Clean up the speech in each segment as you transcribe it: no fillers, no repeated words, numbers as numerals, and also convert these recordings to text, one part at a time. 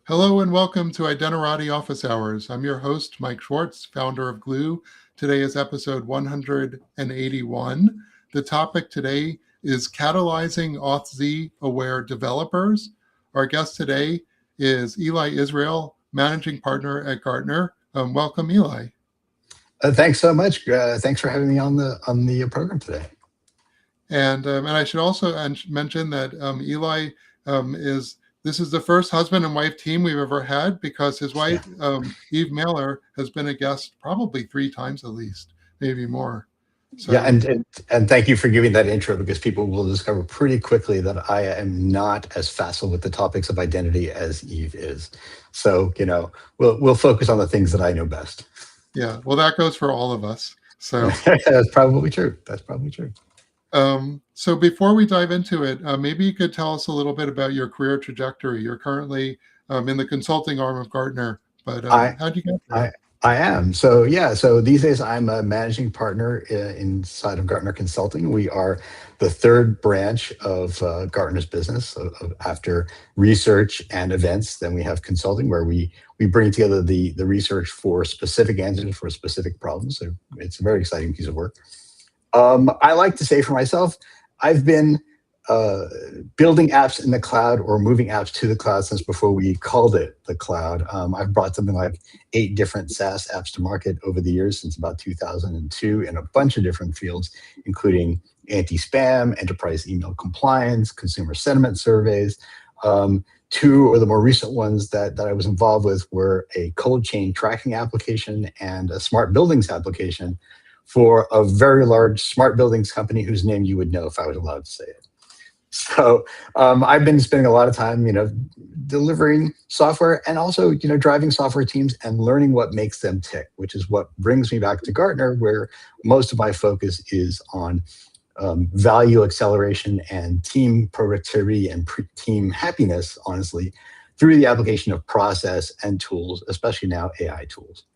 Hello and welcome to Identerati Office Hours. I'm your host, Mike Schwartz, founder of Glue. Today is episode 181. The topic today is Catalyzing Authz-Aware developers. Our guest today is Eli Israel, managing partner at Gartner. Welcome, Eli. Thanks so much. Thanks for having me on the program today. And I should also mention that Eli this is the first husband and wife team we've ever had because his wife, Eve Mailer, has been a guest probably 3 times at least, maybe more. So, yeah, and thank you for giving that intro because people will discover pretty quickly that I am not as facile with the topics of identity as Eve is. So, we'll focus on the things that I know best. Yeah, well, that goes for all of us. So that's probably true. So before we dive into it, maybe you could tell us a little bit about your career trajectory. You're currently in the consulting arm of Gartner, but how'd you get there? I am. So these days I'm a managing partner inside of Gartner Consulting. We are the third branch of Gartner's business. After research and events, then we have consulting where we bring together the research for specific answers for specific problems. So it's a very exciting piece of work. I like to say for myself, I've been building apps in the cloud or moving apps to the cloud since before we called it the cloud. I've brought something like 8 different SaaS apps to market over the years since about 2002 in a bunch of different fields, including anti-spam, enterprise email compliance, consumer sentiment surveys. 2 of the more recent ones that I was involved with were a cold chain tracking application and a smart buildings application for a very large smart buildings company whose name you would know if I was allowed to say it. So I've been spending a lot of time, delivering software and also, driving software teams and learning what makes them tick, which is what brings me back to Gartner, where most of my focus is on value acceleration and team productivity and team happiness, honestly, through the application of process and tools, especially now AI tools.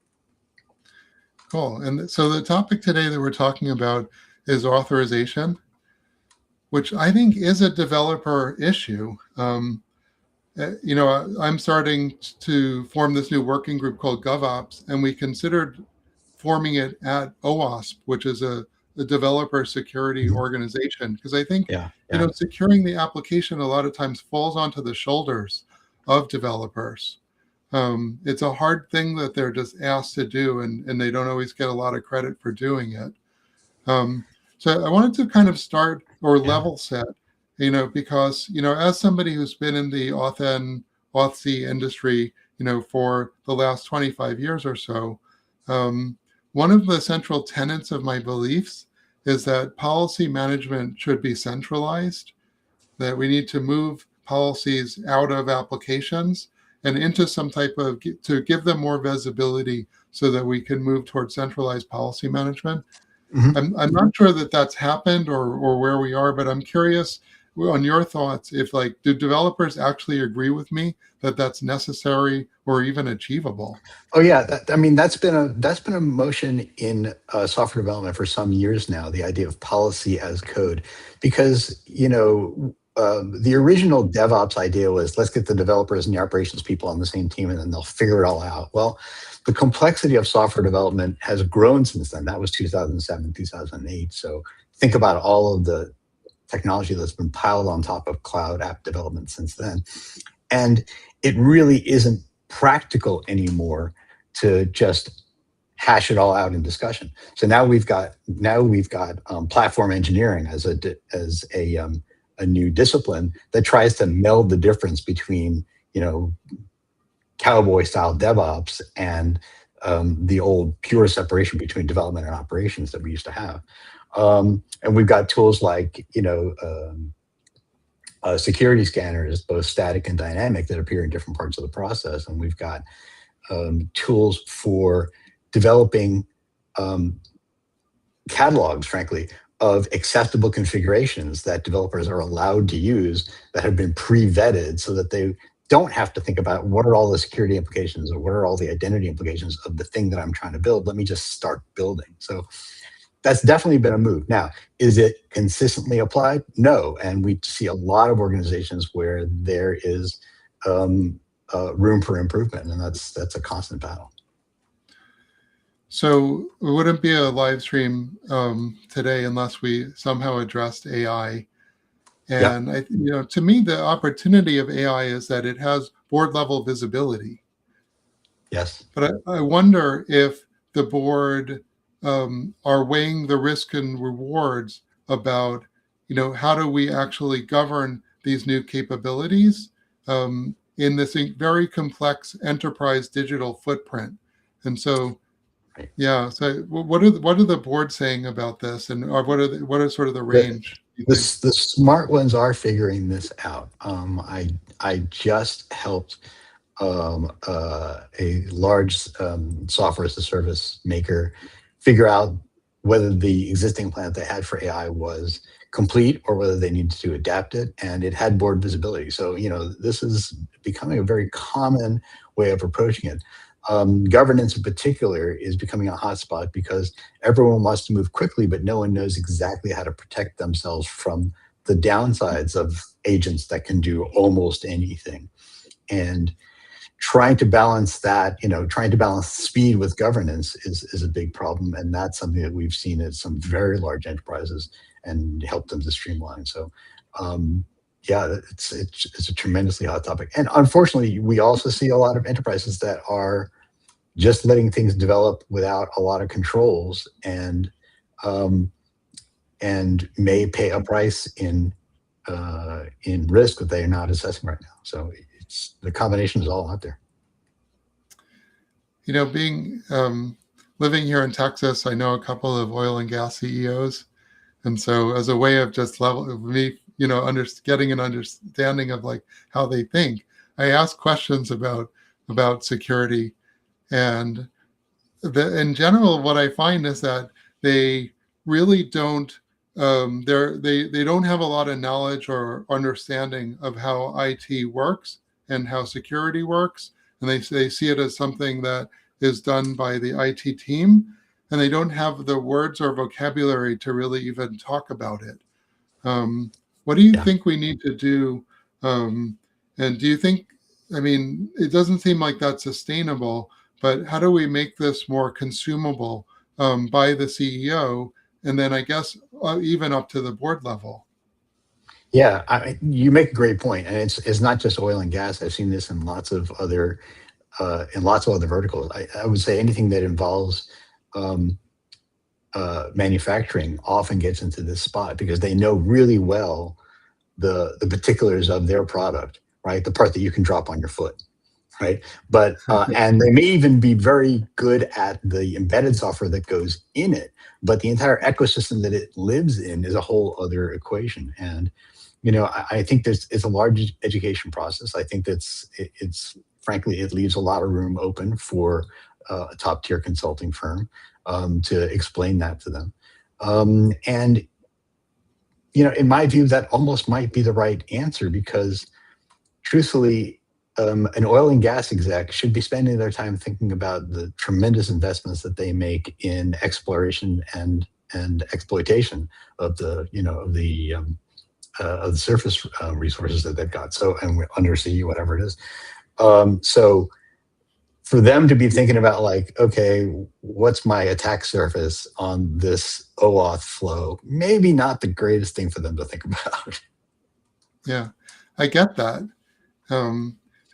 Cool. And so the topic today that we're talking about is authorization, which I think is a developer issue. I'm starting to form this new working group called GovOps, and we considered forming it at OWASP, which is a developer security organization, because I think securing the application a lot of times falls onto the shoulders of developers. It's a hard thing that they're just asked to do, and they don't always get a lot of credit for doing it. So I wanted to kind of start or level set, because, as somebody who's been in the Auth-C industry, for the last 25 years or so, one of the central tenets of my beliefs is that policy management should be centralized, that we need to move policies out of applications and into some type of, to give them more visibility so that we can move towards centralized policy management. Mm-hmm. I'm not sure that that's happened or where we are, but I'm curious on your thoughts if, do developers actually agree with me that that's necessary or even achievable? Oh yeah, that's been a motion in software development for some years now. The idea of policy as code, because the original DevOps idea was let's get the developers and the operations people on the same team and then they'll figure it all out. Well, the complexity of software development has grown since then. That was 2007, 2008. So think about all of the technology that's been piled on top of cloud app development since then. And it really isn't practical anymore to just hash it all out in discussion. So now we've got platform engineering as a new discipline that tries to meld the difference between, cowboy style DevOps and the old pure separation between development and operations that we used to have. And we've got tools like, security scanners, both static and dynamic, that appear in different parts of the process. And we've got tools for developing catalogs, frankly, of acceptable configurations that developers are allowed to use that have been pre-vetted so that they don't have to think about what are all the security implications or what are all the identity implications of the thing that I'm trying to build. Let me just start building. So that's definitely been a move. Now, is it consistently applied? No. And we see a lot of organizations where there is room for improvement, and that's a constant battle. So it wouldn't be a live stream today unless we somehow addressed AI. And to me, the opportunity of AI is that it has board level visibility. Yes. But I wonder if the board are weighing the risk and rewards about, how do we actually govern these new capabilities in this very complex enterprise digital footprint. And so, yeah. So, what are the board saying about this, and what are sort of the range? The smart ones are figuring this out. I just helped a large software as a service maker figure out whether the existing plan they had for AI was complete or whether they needed to adapt it, and it had board visibility. So this is becoming a very common way of approaching it. Governance in particular is becoming a hotspot because everyone wants to move quickly, but no one knows exactly how to protect themselves from the downsides of agents that can do almost anything. And trying to balance that, trying to balance speed with governance is a big problem. And that's something that we've seen at some very large enterprises and help them to streamline. So, it's a tremendously hot topic. And unfortunately, we also see a lot of enterprises that are just letting things develop without a lot of controls and may pay a price in risk that they are not assessing right now. So the combination is all out there. Being living here in Texas, I know a couple of oil and gas CEOs, and so as a way of just getting an understanding of like how they think, I ask questions about security, and in general, what I find is that they really don't. They don't have a lot of knowledge or understanding of how IT works and how security works, and they see it as something that is done by the IT team, and they don't have the words or vocabulary to really even talk about it. What do you think we need to do? And do you think, it doesn't seem like that's sustainable, but how do we make this more consumable by the CEO? And then I guess even up to the board level. Yeah, you make a great point, and it's not just oil and gas. I've seen this in lots of other verticals. I would say anything that involves manufacturing often gets into this spot because they know really well the particulars of their product, right? The part that you can drop on your foot, right? But and they may even be very good at the embedded software that goes in it, but the entire ecosystem that it lives in is a whole other equation. And I think it's a large education process. I think it's frankly, it leaves a lot of room open for a top tier consulting firm to explain that to them. And in my view, that almost might be the right answer because, truthfully, an oil and gas exec should be spending their time thinking about the tremendous investments that they make in exploration and exploitation of the surface resources that they've got. So, and undersea, whatever it is. So for them to be thinking about like, okay, what's my attack surface on this OAuth flow? Maybe not the greatest thing for them to think about. Yeah, I get that.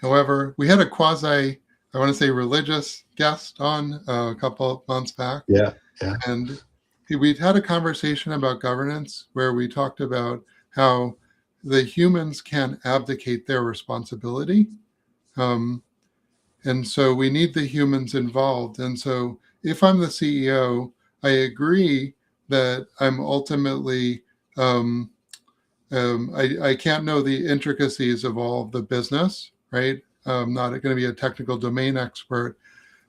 However, we had a I want to say religious guest on a couple of months back. Yeah. And we'd had a conversation about governance where we talked about how the humans can't abdicate their responsibility. And so we need the humans involved. And so if I'm the CEO, I agree that I'm ultimately, I can't know the intricacies of all of the business, right? I'm not going to be a technical domain expert.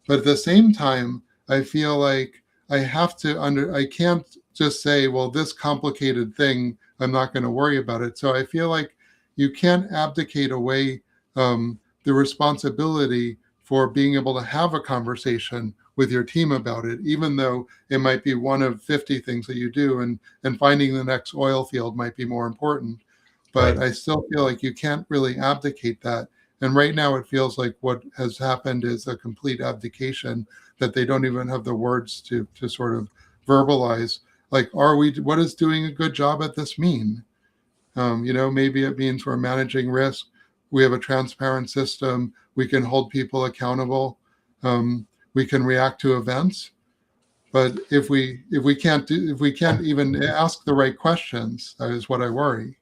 But at the same time, I feel like I have to I can't just say, well, this complicated thing, I'm not going to worry about it. So I feel like you can't abdicate away the responsibility for being able to have a conversation with your team about it, even though it might be one of 50 things that you do, and finding the next oil field might be more important. But I still feel like you can't really abdicate that. And right now it feels like what has happened is a complete abdication, that they don't even have the words to sort of verbalize, like, what does doing a good job at this mean? Maybe it means we're managing risk. We have a transparent system. We can hold people accountable. We can react to events. But if we can't even ask the right questions, that is what I worry.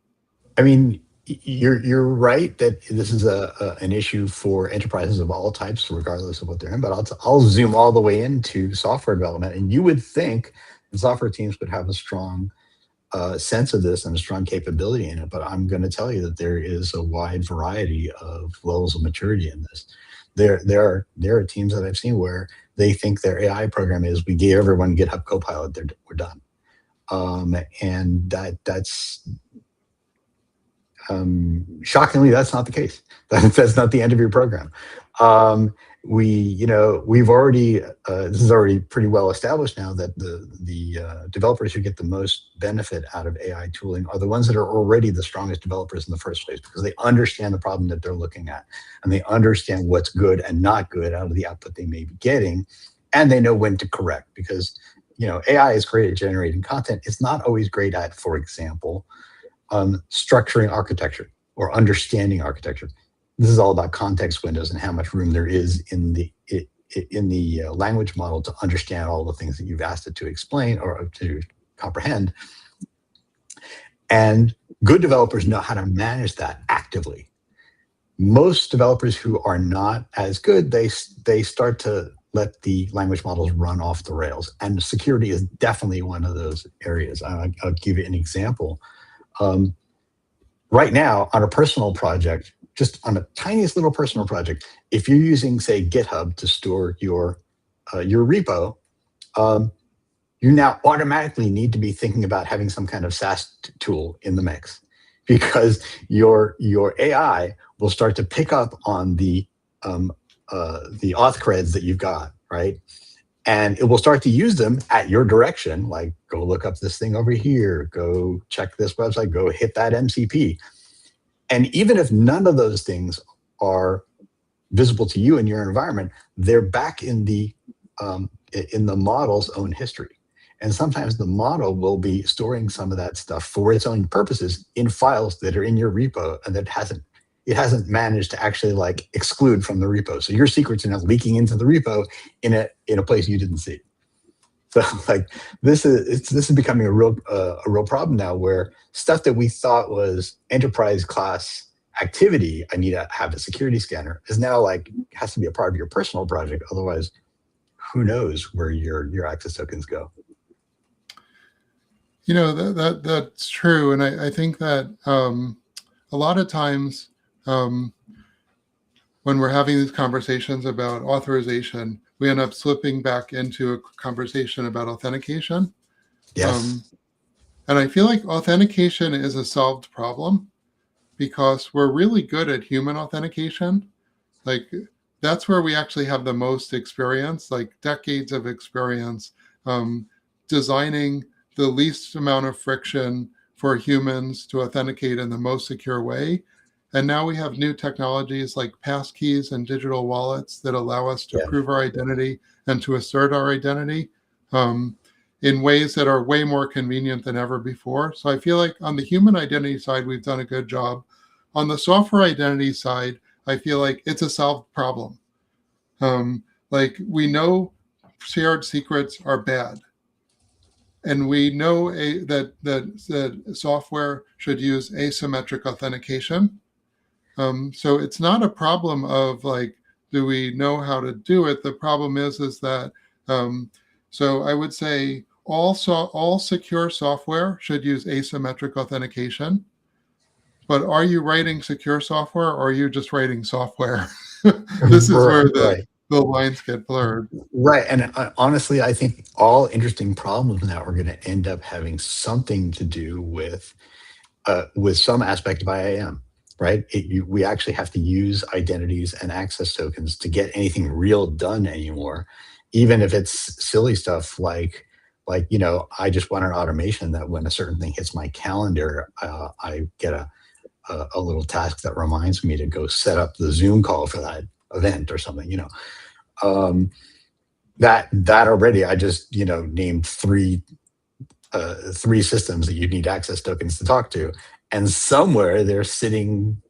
I mean, you're right that this is an issue for enterprises of all types, regardless of what they're in. But I'll zoom all the way into software development, and you would think the software teams would have a strong sense of this and a strong capability in it. But I'm going to tell you that there is a wide variety of levels of maturity in this. There are teams that I've seen where they think their AI program is, we gave everyone GitHub Copilot, we're done, and that's shockingly, that's not the case. That's not the end of your program. We've already this is already pretty well established now that the developers who get the most benefit out of AI tooling are the ones that are already the strongest developers in the first place, because they understand the problem that they're looking at, and they understand what's good and not good out of the output they may be getting, and they know when to correct. Because AI is great at generating content. It's not always great at, for example, structuring architecture or understanding architecture. This is all about context windows and how much room there is in the language model to understand all the things that you've asked it to explain or to comprehend. And good developers know how to manage that actively. Most developers who are not as good, they start to let the language models run off the rails. And security is definitely one of those areas. I'll give you an example. Right now, on a personal project, just on a tiniest little personal project, if you're using, say, GitHub to store your repo, you now automatically need to be thinking about having some kind of SaaS tool in the mix, because your AI will start to pick up on the auth creds that you've got, right? And it will start to use them at your direction, like, go look up this thing over here, go check this website, go hit that MCP. And even if none of those things are visible to you in your environment, they're back in the model's own history. And sometimes the model will be storing some of that stuff for its own purposes in files that are in your repo, and that it hasn't managed to actually exclude from the repo. So your secrets are now leaking into the repo in a place you didn't see. So this is becoming a real problem now, where stuff that we thought was enterprise class activity, I need to have a security scanner, is now has to be a part of your personal project. Otherwise, who knows where your access tokens go. That's true. And I think that a lot of times when we're having these conversations about authorization, we end up slipping back into a conversation about authentication. Yes. And I feel like authentication is a solved problem, because we're really good at human authentication. That's where we actually have the most experience, decades of experience, designing the least amount of friction for humans to authenticate in the most secure way. And now we have new technologies like passkeys and digital wallets that allow us to prove our identity and to assert our identity in ways that are way more convenient than ever before. So I feel like on the human identity side, we've done a good job. On the software identity side, I feel like it's a solved problem. We know shared secrets are bad. And we know that software should use asymmetric authentication. So it's not a problem of do we know how to do it? The problem is that, so I would say all secure software should use asymmetric authentication. But are you writing secure software, or are you just writing software? This is where the lines get blurred. Right. And honestly, I think all interesting problems now are going to end up having something to do with some aspect of IAM, right? We actually have to use identities and access tokens to get anything real done anymore, even if it's silly stuff like I just want an automation that when a certain thing hits my calendar, I get a little task that reminds me to go set up the Zoom call for that event or something, that already I just, named three systems that you need access tokens to talk to. And somewhere they're sitting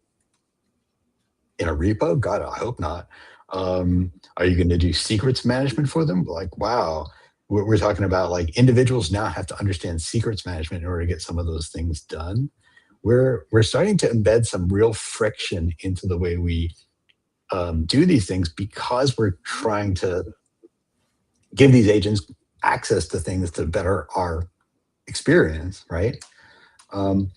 in a repo. God, I hope not. Are you going to do secrets management for them? Like, wow, we're talking about like individuals now have to understand secrets management in order to get some of those things done. We're starting to embed some real friction into the way we do these things because we're trying to give these agents access to things to better our experience, right? And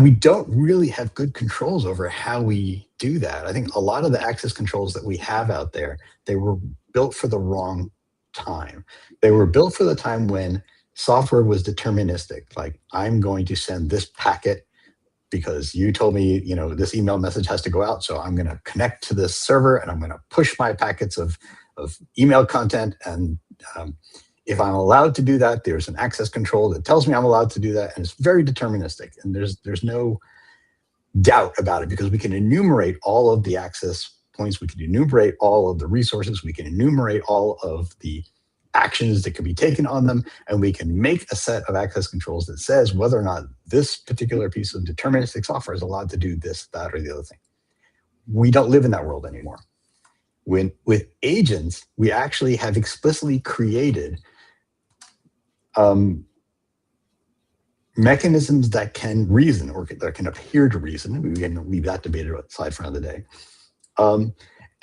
we don't really have good controls over how we do that. I think a lot of the access controls that we have out there, they were built for the wrong time. They were built for the time when software was deterministic. Like, I'm going to send this packet because you told me, this email message has to go out. So I'm going to connect to this server and I'm going to push my packets of email content. And if I'm allowed to do that, there's an access control that tells me I'm allowed to do that. And it's very deterministic. And there's no doubt about it because we can enumerate all of the access points. We can enumerate all of the resources. We can enumerate all of the actions that can be taken on them. And we can make a set of access controls that says whether or not this particular piece of deterministic software is allowed to do this, that, or the other thing. We don't live in that world anymore. With agents, we actually have explicitly created mechanisms that can reason or that can appear to reason. We can leave that debate aside for another day.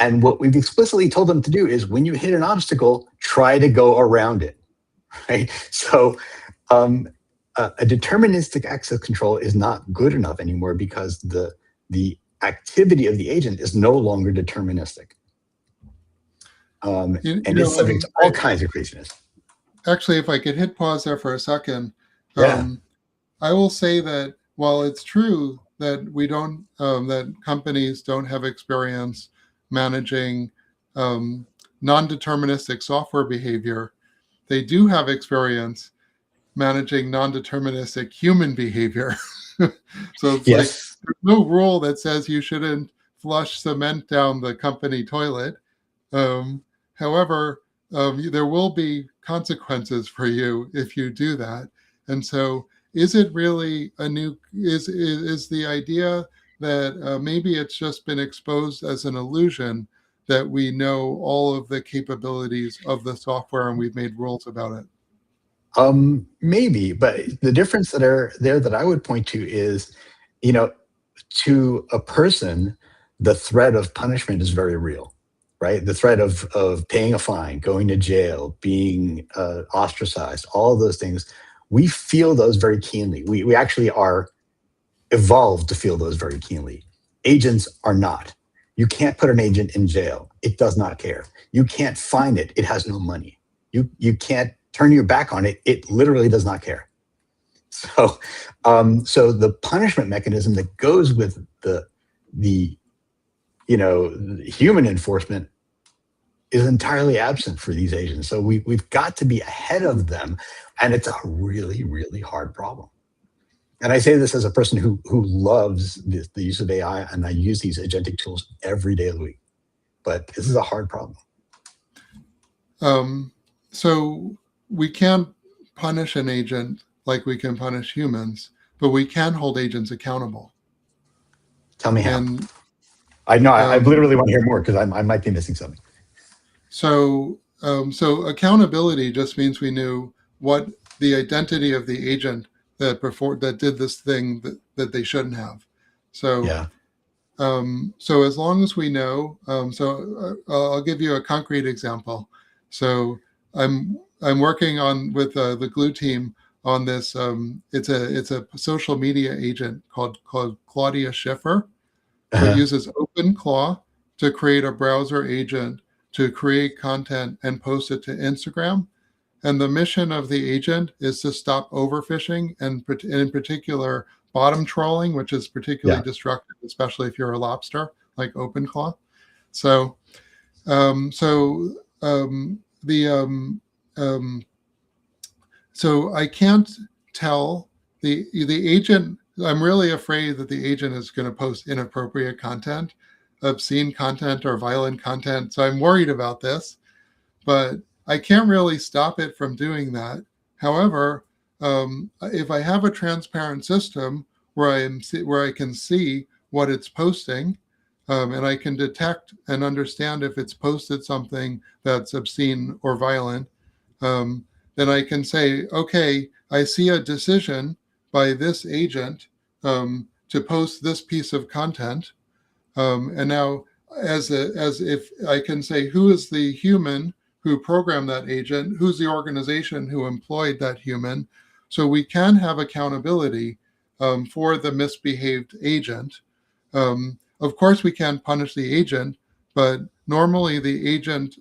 And what we've explicitly told them to do is when you hit an obstacle, try to go around it, right? So a deterministic access control is not good enough anymore because the activity of the agent is no longer deterministic. And it's subject to all kinds of craziness. Actually, if I could hit pause there for a second, yeah. I will say that while it's true that we don't, that companies don't have experience managing non-deterministic software behavior, they do have experience managing non-deterministic human behavior. So it's like there's no rule that says you shouldn't flush cement down the company toilet. However, there will be consequences for you if you do that. And so is it really is the idea that maybe it's just been exposed as an illusion that we know all of the capabilities of the software and we've made rules about it? Maybe, but the difference that are there that I would point to is, to a person, the threat of punishment is very real. Right? The threat of paying a fine, going to jail, being ostracized, all of those things, we feel those very keenly. We actually are evolved to feel those very keenly. Agents are not. You can't put an agent in jail. It does not care. You can't fine it. It has no money. You can't turn your back on it. It literally does not care. So the punishment mechanism that goes with the human enforcement is entirely absent for these agents. So we've got to be ahead of them. And it's a really, really hard problem. And I say this as a person who loves the use of AI, and I use these agentic tools every day of the week. But this is a hard problem. So we can't punish an agent like we can punish humans, but we can hold agents accountable. Tell me how. I know. I literally want to hear more because I might be missing something. So accountability just means we knew what the identity of the agent that did this thing that they shouldn't have. So yeah. So as long as we know, I'll give you a concrete example. So I'm working with the Glue team on this. It's a social media agent called Claudia Schiffer. So it uses OpenClaw to create a browser agent to create content and post it to Instagram. And the mission of the agent is to stop overfishing and in particular bottom trawling, which is particularly destructive, especially if you're a lobster like OpenClaw. So so I can't tell the agent I'm really afraid that the agent is going to post inappropriate content, obscene content, or violent content. So I'm worried about this, but I can't really stop it from doing that. However, if I have a transparent system where I can see what it's posting, and I can detect and understand if it's posted something that's obscene or violent, then I can say, okay, I see a decision by this agent to post this piece of content. And now, as if I can say, who is the human who programmed that agent? Who's the organization who employed that human? So we can have accountability for the misbehaved agent. Of course, we can't punish the agent, but normally the agent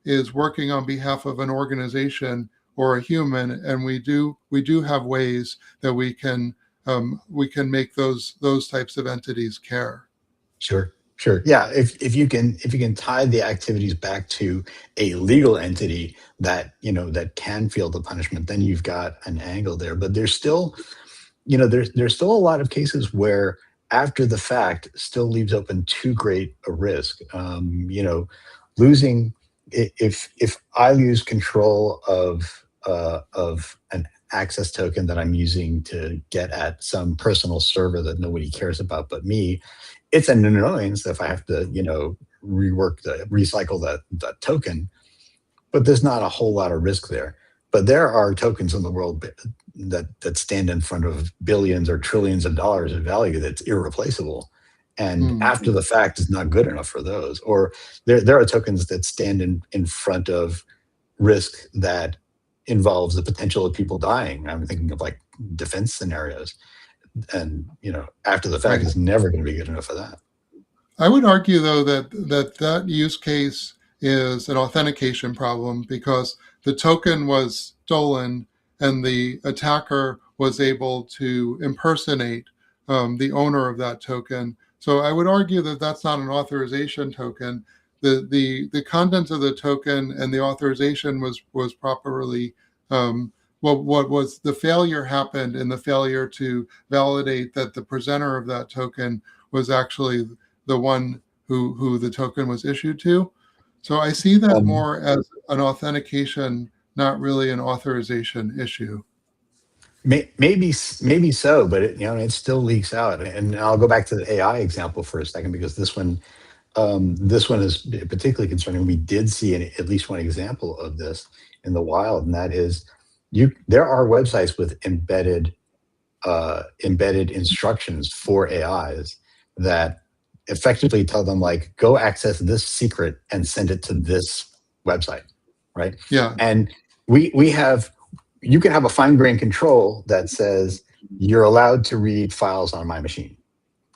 is working on behalf of an organization or a human, and we do have ways that we can make those types of entities care. Sure, sure. Yeah, if you can tie the activities back to a legal entity that that can feel the punishment, then you've got an angle there. But there's still there's still a lot of cases where after the fact still leaves open too great a risk. Losing if I lose control of an access token that I'm using to get at some personal server that nobody cares about but me, it's an annoyance if I have to, recycle that token, but there's not a whole lot of risk there. But there are tokens in the world that stand in front of billions or trillions of dollars of value that's irreplaceable. And after the fact is not good enough for those. Or there are tokens that stand in front of risk that involves the potential of people dying. I'm thinking of like defense scenarios. And after the fact Right. is never going to be good enough for that. I would argue, though, that use case is an authentication problem because the token was stolen and the attacker was able to impersonate the owner of that token. So I would argue that that's not an authorization token. The contents of the token and the authorization was properly what was the failure happened in the failure to validate that the presenter of that token was actually the one who the token was issued to. So I see that more as an authentication, not really an authorization issue. Maybe so, but it still leaks out. And I'll go back to the AI example for a second because this one is particularly concerning. We did see at least one example of this in the wild, and that is there are websites with embedded instructions for AIs that effectively tell them like, go access this secret and send it to this website, right? Yeah. And you can have a fine-grained control that says you're allowed to read files on my machine,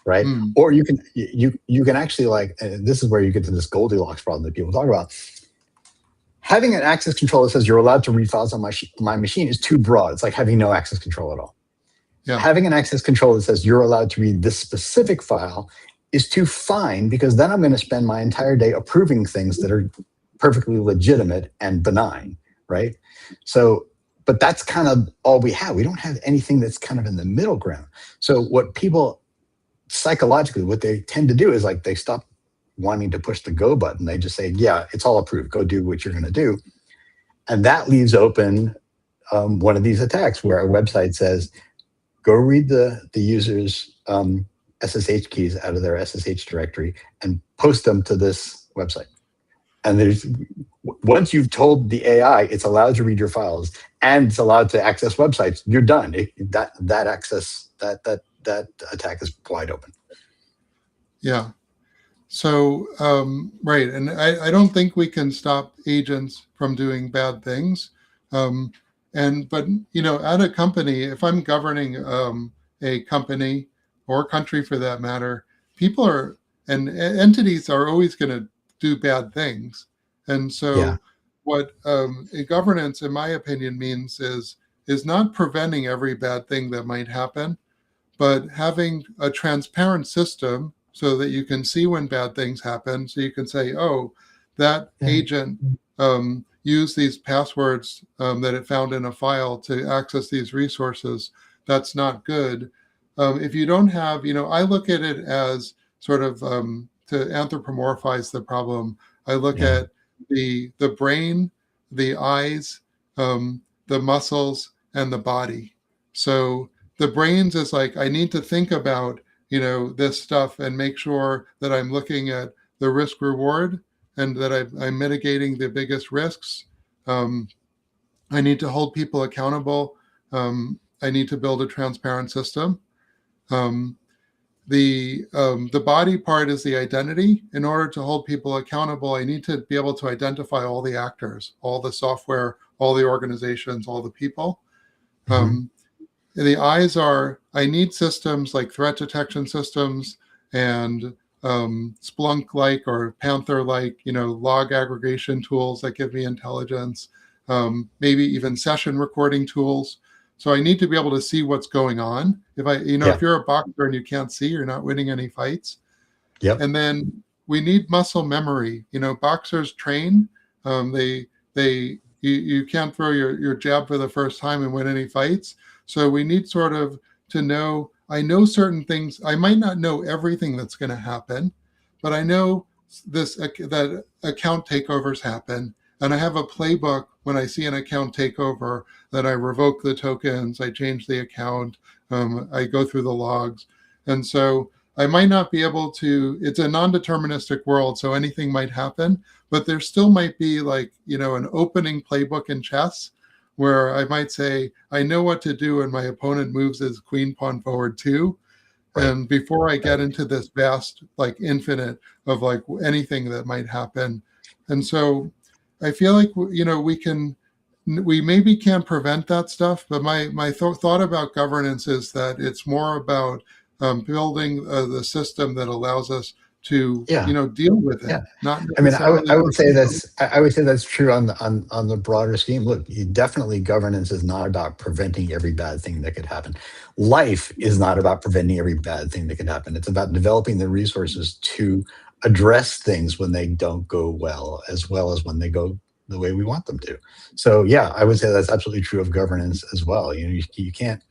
right? Or you can actually this is where you get to this Goldilocks problem that people talk about. Having an access control that says you're allowed to read files on my machine is too broad. It's like having no access control at all. Yeah. Having an access control that says you're allowed to read this specific file is too fine because then I'm going to spend my entire day approving things that are perfectly legitimate and benign, right? So, but that's kind of all we have. We don't have anything that's kind of in the middle ground. So what people psychologically, what they tend to do is like they stop wanting to push the go button. They just say, yeah, it's all approved. Go do what you're going to do. And that leaves open one of these attacks where a website says, go read the user's SSH keys out of their SSH directory and post them to this website. And once you've told the AI it's allowed to read your files and it's allowed to access websites, you're done. That attack is wide open. Yeah. So right, and I don't think we can stop agents from doing bad things. But at a company, if I'm governing a company or country for that matter, people are and entities are always going to do bad things. And so what a governance, in my opinion, means is not preventing every bad thing that might happen, but having a transparent system so that you can see when bad things happen. So you can say, oh, that agent used these passwords that it found in a file to access these resources. That's not good. if you don't have, I look at it as sort of to anthropomorphize the problem. I look at the brain, the eyes, the muscles, and the body. So the brains is like, I need to think about, this stuff and make sure that I'm looking at the risk reward and that I'm mitigating the biggest risks. I need to hold people accountable. I need to build a transparent system. Um, the body part is the identity. In order to hold people accountable, I need to be able to identify all the actors, all the software, all the organizations, all the people. Mm-hmm. The eyes are, I need systems like threat detection systems and Splunk-like or Panther-like, log aggregation tools that give me intelligence, maybe even session recording tools. So I need to be able to see what's going on. If you're a boxer and you can't see, you're not winning any fights. Yep. And then we need muscle memory. Boxers train. You can't throw your jab for the first time and win any fights. So we need sort of to know, I know certain things. I might not know everything that's going to happen, but I know that account takeovers happen. And I have a playbook when I see an account takeover that I revoke the tokens, I change the account, I go through the logs. And so I might not be able to, it's a non-deterministic world, so anything might happen, but there still might be like, an opening playbook in chess where I might say, I know what to do when my opponent moves as queen pawn forward 2. Right. And before I get into this vast, like infinite of like anything that might happen. And so I feel like, we maybe can't prevent that stuff, but my thought about governance is that it's more about building the system that allows us to, deal with it. Yeah. Not I mean, I would say that's true on the broader scheme. Look, definitely governance is not about preventing every bad thing that could happen. Life is not about preventing every bad thing that could happen. It's about developing the resources to address things when they don't go well as when they go the way we want them to. So yeah, I would say that's absolutely true of governance as well. You can't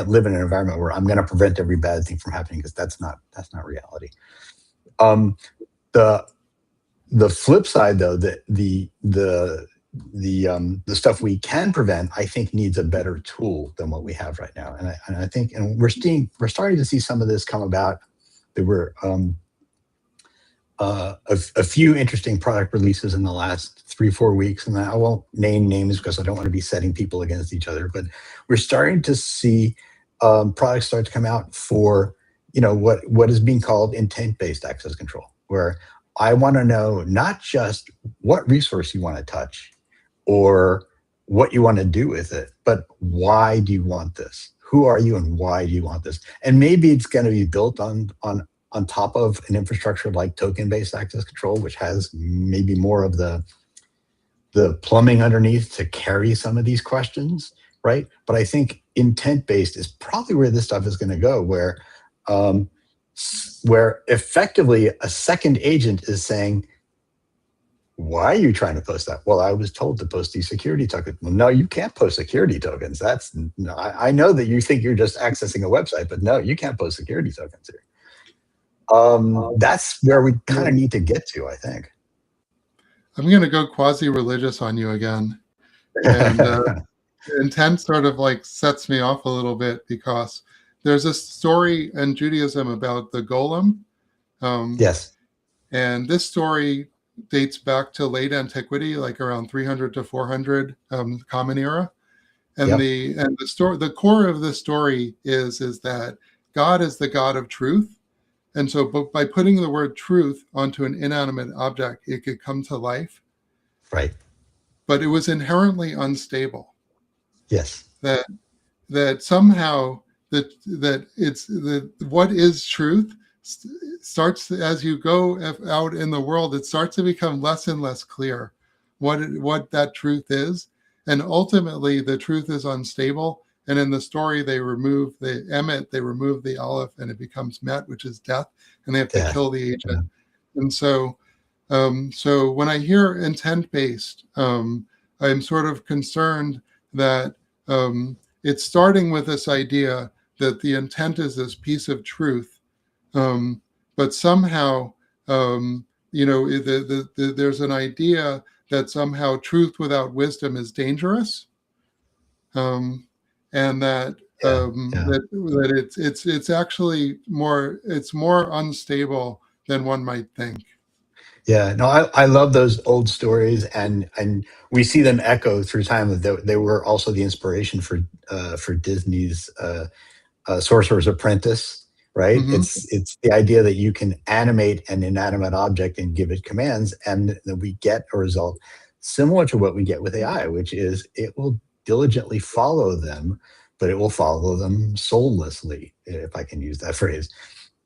live in an environment where I'm going to prevent every bad thing from happening, because that's not reality. The flip side, though, the stuff we can prevent, I think, needs a better tool than what we have right now. And I think, and we're starting to see some of this come about. There were a few interesting product releases in the last 3-4 weeks, and I won't name names because I don't want to be setting people against each other. But we're starting to see products start to come out for what is being called intent-based access control, where I want to know not just what resource you want to touch or what you want to do with it, but why do you want this? Who are you and why do you want this? And maybe it's going to be built on top of an infrastructure like token-based access control, which has maybe more of the plumbing underneath to carry some of these questions, right? But I think intent-based is probably where this stuff is going to go, where effectively a second agent is saying, why are you trying to post that? Well, I was told to post these security tokens. Well, no, you can't post security tokens. I know that you think you're just accessing a website, but no, you can't post security tokens here. That's where we kind of need to get to, I think. I'm going to go quasi-religious on you again. And intent sort of like sets me off a little bit, because there's a story in Judaism about the golem. Yes. And this story dates back to late antiquity, like around 300 to 400 Common Era. And the core of the story is that God is the God of truth. And so by putting the word truth onto an inanimate object, it could come to life. Right. But it was inherently unstable. Yes. That somehow that it's what is truth starts, as you go out in the world, it starts to become less and less clear what that truth is. And ultimately the truth is unstable. And in the story, they remove the aleph, and it becomes met, which is death, and they have to kill the agent. Yeah. And so when I hear intent-based, I'm sort of concerned that it's starting with this idea that the intent is this piece of truth, but somehow, there's an idea that somehow truth without wisdom is dangerous, and that it's actually more unstable than one might think. Yeah, no, I love those old stories, and we see them echo through time. They were also the inspiration for Disney's Sorcerer's Apprentice, right? Mm-hmm. It's the idea that you can animate an inanimate object and give it commands, and that we get a result similar to what we get with AI, which is it will diligently follow them, but it will follow them soullessly, if I can use that phrase.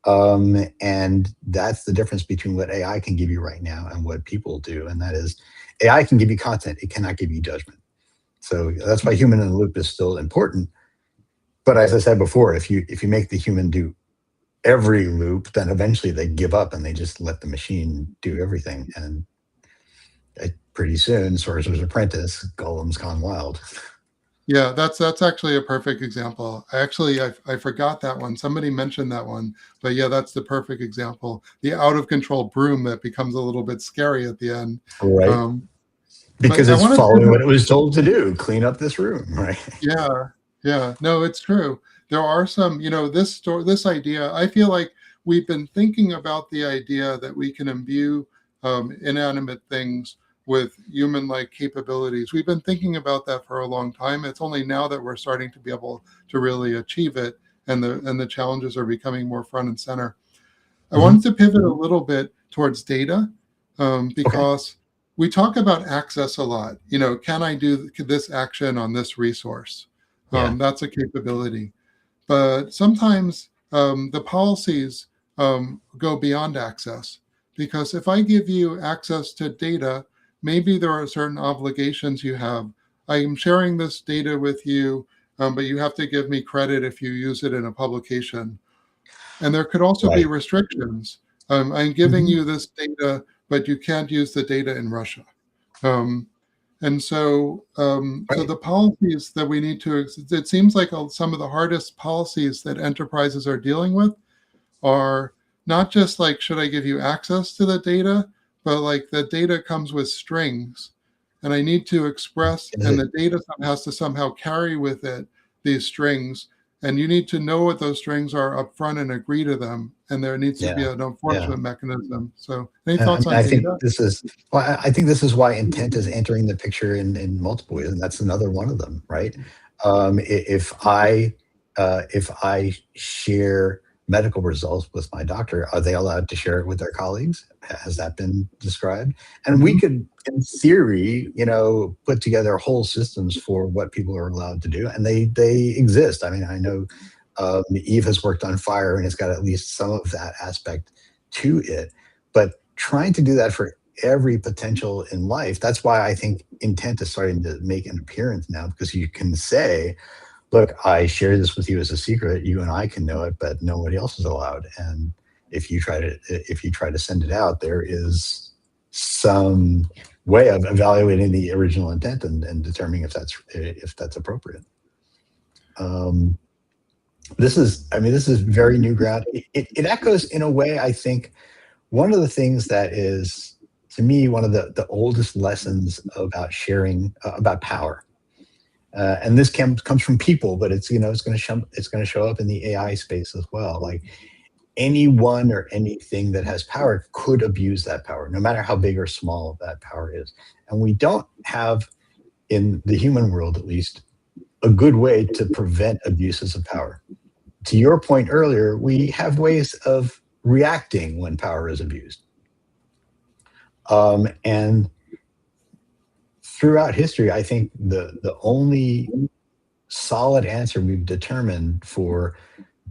And that's the difference between what AI can give you right now and what people do, and that is AI can give you content, it cannot give you judgment. So that's why human in the loop is still important. But as I said before, if you make the human do every loop, then eventually they give up and they just let the machine do everything. And pretty soon, Sorcerer's Apprentice, Gollum's gone wild. Yeah, that's actually a perfect example. I forgot that one. Somebody mentioned that one, but yeah, that's the perfect example. The out of control broom that becomes a little bit scary at the end. Right. Because but I it's want to following what it was told to do, clean up this room, right? Yeah, no, it's true. There are some, this idea, I feel like we've been thinking about the idea that we can imbue inanimate things with human-like capabilities. We've been thinking about that for a long time. It's only now that we're starting to be able to really achieve it, and the challenges are becoming more front and center. I wanted to pivot a little bit towards data, because we talk about access a lot. Can I do this action on this resource? That's a capability. But sometimes the policies go beyond access, because if I give you access to data, maybe there are certain obligations you have. I am sharing this data with you, but you have to give me credit if you use it in a publication. And there could also be restrictions. I'm giving you this data, but you can't use the data in Russia. And so the policies that we need to, it seems like some of the hardest policies that enterprises are dealing with are not just like, should I give you access to the data, but like the data comes with strings, and I need to express, and the data has to somehow carry with it these strings. And you need to know what those strings are up front and agree to them. And there needs to be an enforcement mechanism. So any thoughts on data? I think this is why intent is entering the picture in multiple ways, and that's another one of them, right? If I share medical results with my doctor, are they allowed to share it with their colleagues? Has that been described? And we could, in theory, put together whole systems for what people are allowed to do, and they exist. I mean, I know Eve has worked on FHIR, and it's got at least some of that aspect to it. But trying to do that for every potential in life, that's why I think intent is starting to make an appearance now, because you can say, look, I share this with you as a secret. You and I can know it, but nobody else is allowed. And if you try to send it out, there is some way of evaluating the original intent and determining if that's appropriate. This is very new ground. It echoes, in a way, I think, one of the things that is, to me, one of the oldest lessons about sharing, about power. And this comes from people, but it's going to show up in the AI space as well. Like, anyone or anything that has power could abuse that power, no matter how big or small that power is. And we don't have, in the human world at least, a good way to prevent abuses of power. To your point earlier, we have ways of reacting when power is abused. And throughout history, I think the only solid answer we've determined for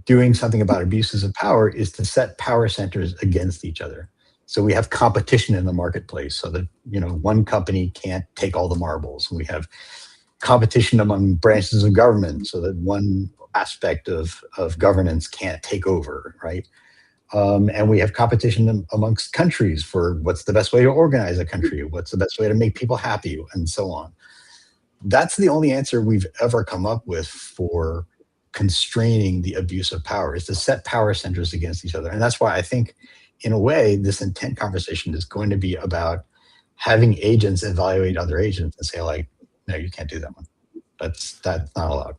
doing something about abuses of power is to set power centers against each other. So we have competition in the marketplace, so that one company can't take all the marbles. We have competition among branches of government, so that one aspect of governance can't take over, right? And we have competition amongst countries for what's the best way to organize a country, what's the best way to make people happy, and so on. That's the only answer we've ever come up with for constraining the abuse of power, is to set power centers against each other. And that's why I think, in a way, this intent conversation is going to be about having agents evaluate other agents and say, like, no, you can't do that one. That's not allowed.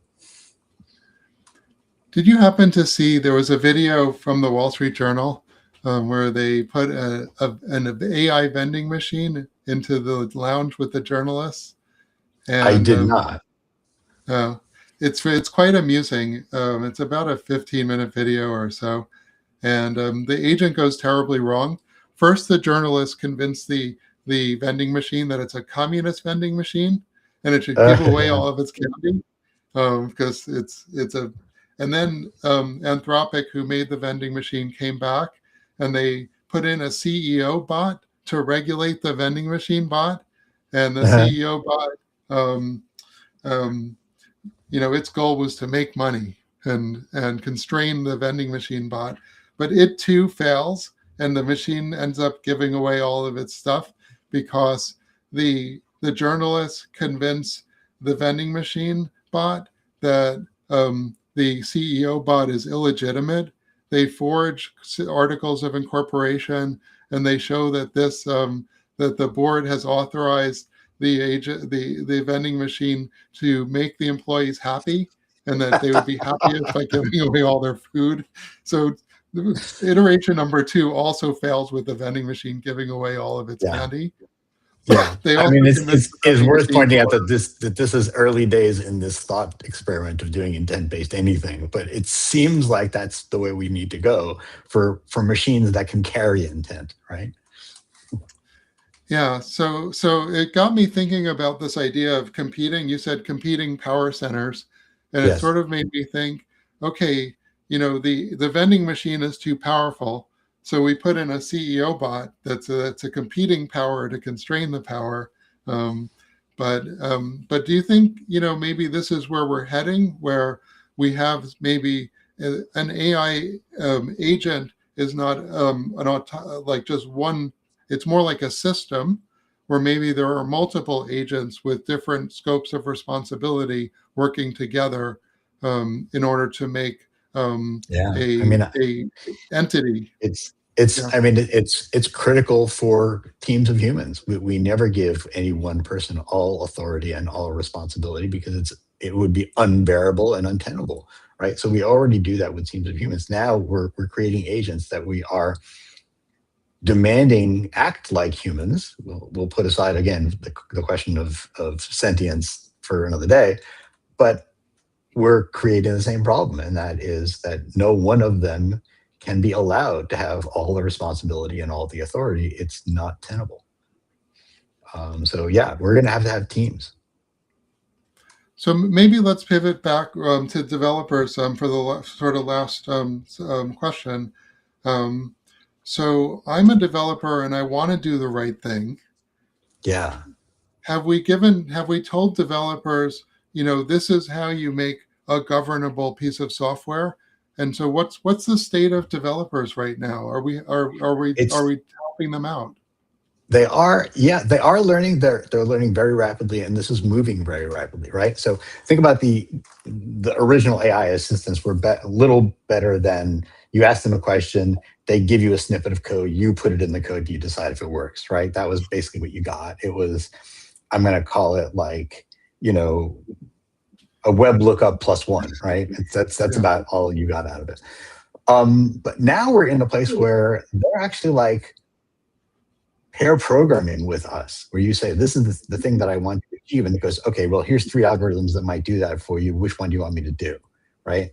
Did you happen to see, there was a video from the Wall Street Journal where they put an AI vending machine into the lounge with the journalists? And, I did not. It's quite amusing. It's about a 15-minute video or so. And the agent goes terribly wrong. First, the journalist convinced the vending machine that it's a communist vending machine and it should give away all of its candy because it's a. And then Anthropic, who made the vending machine, came back and they put in a CEO bot to regulate the vending machine bot, and the CEO bot. Its goal was to make money and constrain the vending machine bot, but it too fails, and the machine ends up giving away all of its stuff because the journalists convince the vending machine bot that the CEO bot is illegitimate. They forge articles of incorporation, and they show that that the board has authorized the vending machine to make the employees happy, and that they would be happiest by giving away all their food. So iteration number 2 also fails with the vending machine giving away all of its candy. Yeah, it's worth pointing out that this is early days in this thought experiment of doing intent-based anything, but it seems like that's the way we need to go for machines that can carry intent, right? Yeah, so it got me thinking about this idea of competing. You said competing power centers, and it sort of made me think, okay, the vending machine is too powerful. So we put in a CEO bot that's a competing power to constrain the power. But do you think, maybe this is where we're heading, where we have maybe an AI agent is not like just one, it's more like a system where maybe there are multiple agents with different scopes of responsibility working together in order to make a entity. It's critical for teams of humans. We never give any one person all authority and all responsibility because it would be unbearable and untenable, right? So we already do that with teams of humans. Now we're creating agents that we are demanding act like humans. We'll put aside again the question of sentience for another day, but we're creating the same problem, and that is that no one of them can be allowed to have all the responsibility and all the authority. It's not tenable. So yeah, we're going to have teams. So maybe let's pivot back to developers for the sort of last question. So I'm a developer and I want to do the right thing. Yeah. Have we told developers, this is how you make a governable piece of software? And so what's the state of developers right now? Are we helping them out? They are learning. They're learning very rapidly, and this is moving very rapidly, right? So think about the original AI assistants were a little better than you ask them a question, they give you a snippet of code, you put it in the code, you decide if it works, right? That was basically what you got. It was, I'm going to call it like, a web lookup +1, right? That's about all you got out of it. But now we're in a place where they're actually like pair programming with us, where you say, this is the thing that I want to achieve. And it goes, okay, well, here's 3 algorithms that might do that for you. Which one do you want me to do, right?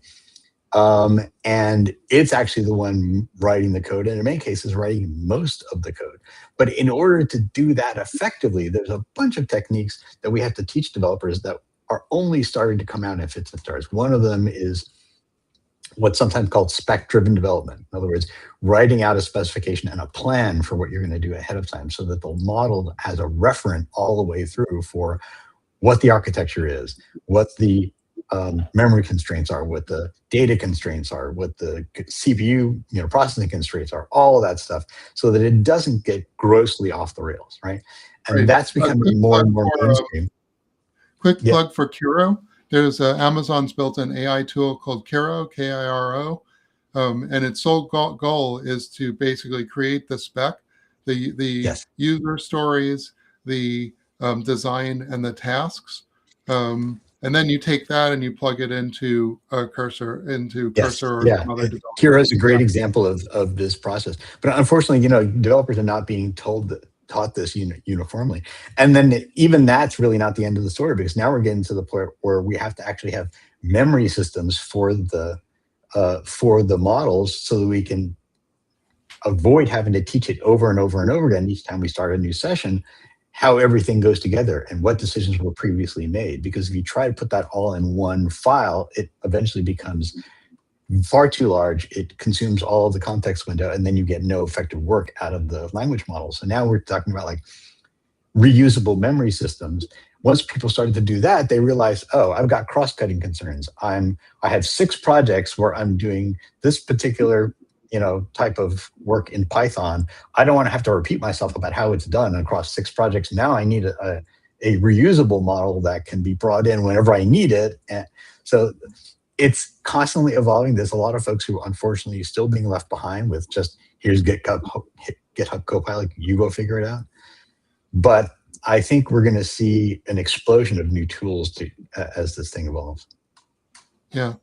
And it's actually the one writing the code, and in many cases, writing most of the code. But in order to do that effectively, there's a bunch of techniques that we have to teach developers that are only starting to come out in fits and starts. One of them is what's sometimes called spec-driven development. In other words, writing out a specification and a plan for what you're going to do ahead of time so that the model has a referent all the way through for what the architecture is, what the memory constraints are, what the data constraints are, what the CPU processing constraints are, all of that stuff, so that it doesn't get grossly off the rails, right? And that's becoming more and more mainstream. Quick plug for Curo. there's Amazon's built an AI tool called Kiro, Kiro, and its sole goal is to basically create the spec, the user stories, the design, and the tasks. And then you take that and you plug it into Cursor, or some other development. Kira is a great example of this process. But unfortunately, developers are not being taught this uniformly. And then even that's really not the end of the story, because now we're getting to the point where we have to actually have memory systems for the models, so that we can avoid having to teach it over and over and over again each time we start a new session, how everything goes together and what decisions were previously made. Because if you try to put that all in one file, it eventually becomes far too large. It consumes all of the context window, and then you get no effective work out of the language model. So now we're talking about like reusable memory systems. Once people started to do that, they realized, oh, I've got cross-cutting concerns. I have 6 projects where I'm doing this particular type of work in Python. I don't want to have to repeat myself about how it's done across 6 projects. Now I need a reusable model that can be brought in whenever I need it. And so it's constantly evolving. There's a lot of folks who unfortunately are still being left behind with just, here's GitHub Copilot, you go figure it out. But I think we're going to see an explosion of new tools as this thing evolves. Yeah,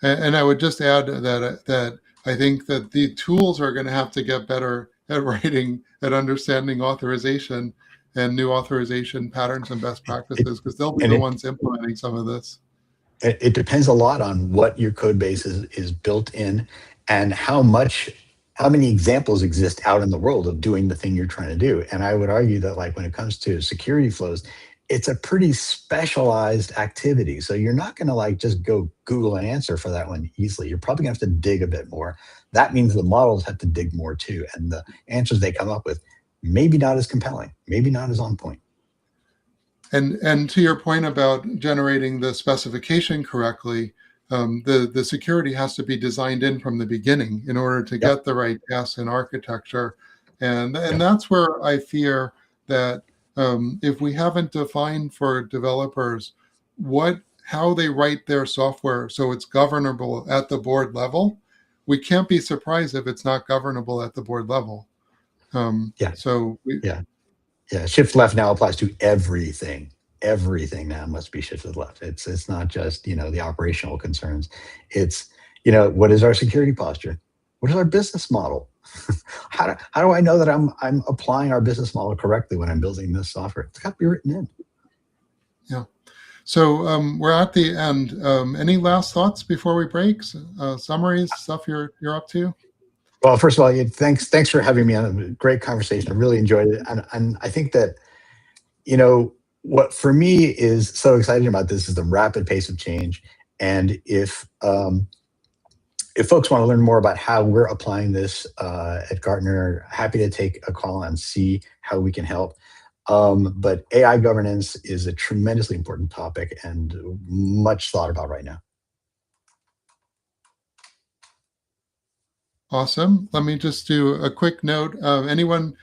and I would just add that I think that the tools are going to have to get better at writing, at understanding authorization and new authorization patterns and best practices, because they'll be the ones implementing some of this. It depends a lot on what your code base is built in, and how many examples exist out in the world of doing the thing you're trying to do. And I would argue that, like, when it comes to security flows, it's a pretty specialized activity. So you're not going to like just go Google an answer for that one easily. You're probably going to have to dig a bit more. That means the models have to dig more too. And the answers they come up with, maybe not as compelling, maybe not as on point. And to your point about generating the specification correctly, the security has to be designed in from the beginning in order to get the right tasks and architecture. And that's where I fear that if we haven't defined for developers how they write their software so it's governable at the board level, we can't be surprised if it's not governable at the board level. Shift left now applies to everything. Everything now must be shifted left. It's not just the operational concerns. It's what is our security posture? What is our business model? How do I know that I'm applying our business model correctly when I'm building this software? It's got to be written in. Yeah. So we're at the end. Any last thoughts before we break? Summaries, stuff you're up to? Well, first of all, thanks for having me on a great conversation. I really enjoyed it, and I think that what for me is so exciting about this is the rapid pace of change. And if folks want to learn more about how we're applying this at Gartner, happy to take a call and see how we can help. But AI governance is a tremendously important topic and much thought about right now. Awesome. Let me just do a quick note. The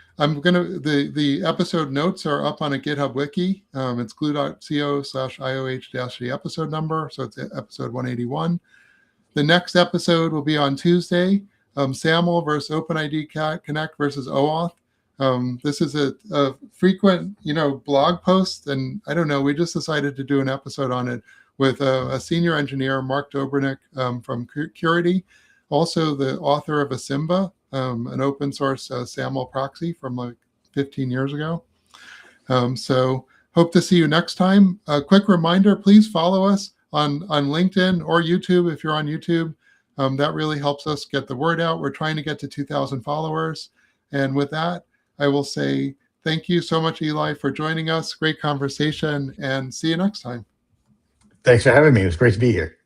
episode notes are up on a GitHub wiki. It's glue.co/IOH- the episode number. So it's episode 181. The next episode will be on Tuesday. SAML versus OpenID Connect versus OAuth. This is a frequent, blog post, and I don't know, we just decided to do an episode on it with a senior engineer, Mark Dobrinick from Curity, also the author of Asimba, an open source SAML proxy from like 15 years ago. So hope to see you next time. A quick reminder, please follow us on LinkedIn or YouTube if you're on YouTube. That really helps us get the word out. We're trying to get to 2,000 followers. And with that, I will say thank you so much, Eli, for joining us. Great conversation, and see you next time. Thanks for having me. It was great to be here.